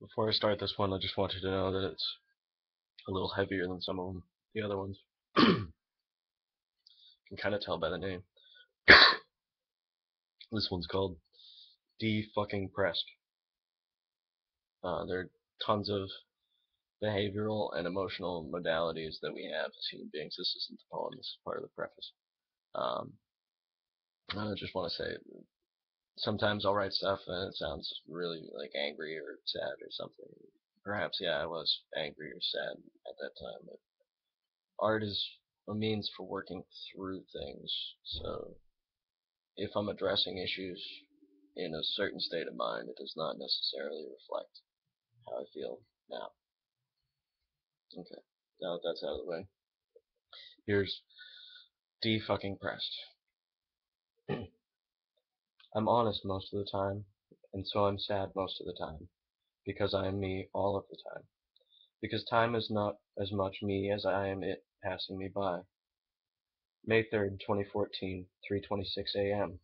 Before I start this one, I just want you to know that it's a little heavier than some of the other ones. You can kind of tell by the name. This one's called cking-Pressed. There are tons of behavioral and emotional modalities that we have as human beings. This isn't the poem, this is part of the preface. Um, I just want to say, sometimes I'll write stuff and it sounds really like angry or sad or something. Perhaps, yeah, I was angry or sad at that time, but art is a means for working through things. So if I'm addressing issues in a certain state of mind, it does not necessarily reflect how I feel now. Okay, now that that's out of the way, here's de-fucking-pressed. I'm honest most of the time, and so I'm sad most of the time, because I am me all of the time. Because time is not as much me as I am it passing me by. May 3rd, 2014, 3:26 a.m.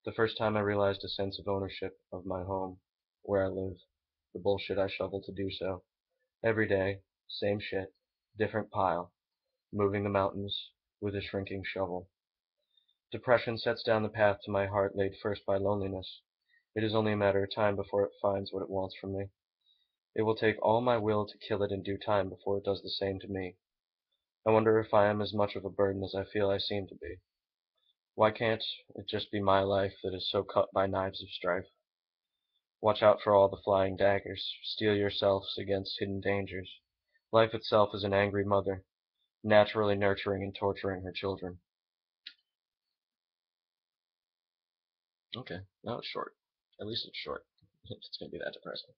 The first time I realized a sense of ownership of my home, where I live, the bullshit I shovel to do so. Every day, same shit, different pile, moving the mountains with a shrinking shovel. Depression sets down the path to my heart laid first by loneliness. It is only a matter of time before it finds what it wants from me. It will take all my will to kill it in due time before it does the same to me. I wonder if I am as much of a burden as I feel I seem to be. Why can't it just be my life that is so cut by knives of strife? Watch out for all the flying daggers. Steel yourselves against hidden dangers. Life itself is an angry mother, naturally nurturing and torturing her children. Okay, now it's short. At least it's short. It's going to be that depressing.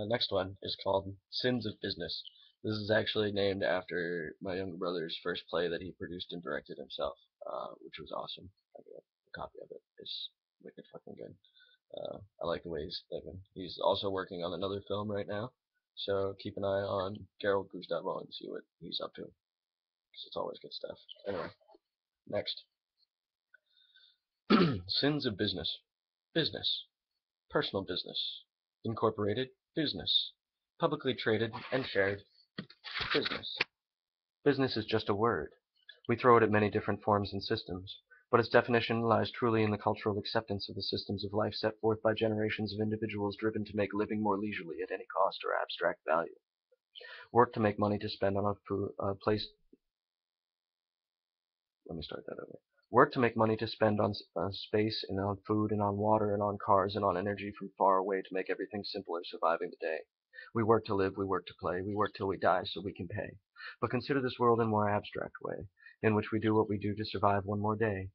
Next one is called Sins of Business. This is actually named after my younger brother's first play that he produced and directed himself, which was awesome. I got a copy of it. It's wicked fucking good. I like the way he's thinking. He's also working on another film right now, so keep an eye on Gerald Gustavo and see what he's up to, because it's always good stuff. Anyway, next. Sins of Business. Business. Personal business. Incorporated business. Publicly traded and shared business. Business is just a word. We throw it at many different forms and systems, but its definition lies truly in the cultural acceptance of the systems of life set forth by generations of individuals driven to make living more leisurely at any cost or abstract value. Work to make money to spend on a place. Let me start that over. Work to make money to spend on space and on food and on water and on cars and on energy from far away to make everything simpler surviving the day. We work to live, we work to play, we work till we die so we can pay. But consider this world in a more abstract way, in which we do what we do to survive one more day,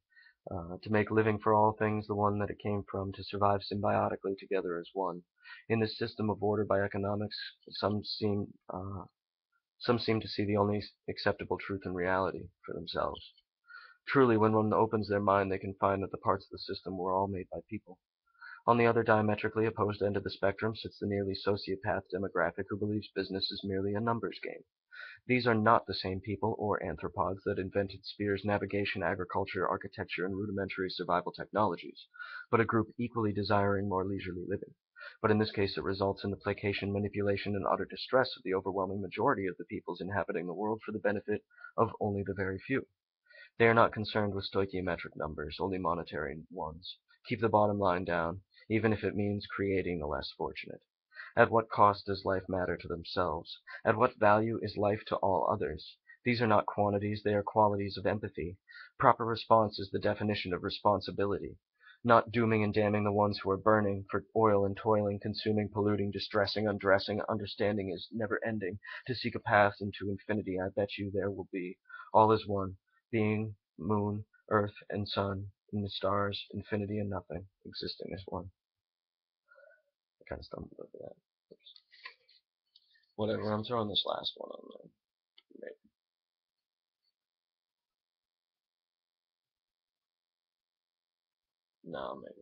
to make living for all things the one that it came from, to survive symbiotically together as one. In this system of order by economics, some seem to see the only acceptable truth and reality for themselves. Truly, when one opens their mind, they can find that the parts of the system were all made by people. On the other diametrically opposed end of the spectrum sits the nearly sociopath demographic who believes business is merely a numbers game. These are not the same people or anthropods that invented spears, navigation, agriculture, architecture, and rudimentary survival technologies, but a group equally desiring more leisurely living. But in this case it results in the placation, manipulation, and utter distress of the overwhelming majority of the peoples inhabiting the world for the benefit of only the very few. They are not concerned with stoichiometric numbers, only monetary ones. Keep the bottom line down, even if it means creating the less fortunate. At what cost does life matter to themselves? At what value is life to all others? These are not quantities, they are qualities of empathy. Proper response is the definition of responsibility. Not dooming and damning the ones who are burning for oil and toiling, consuming, polluting, distressing, undressing. Understanding is never ending. To seek a path into infinity, I bet you there will be. All is one. Being, moon, earth, and sun, and the stars, infinity and nothing, existing as one. I kind of stumbled over that. Oops. Whatever, I'm throwing this last one on there. Maybe. No, maybe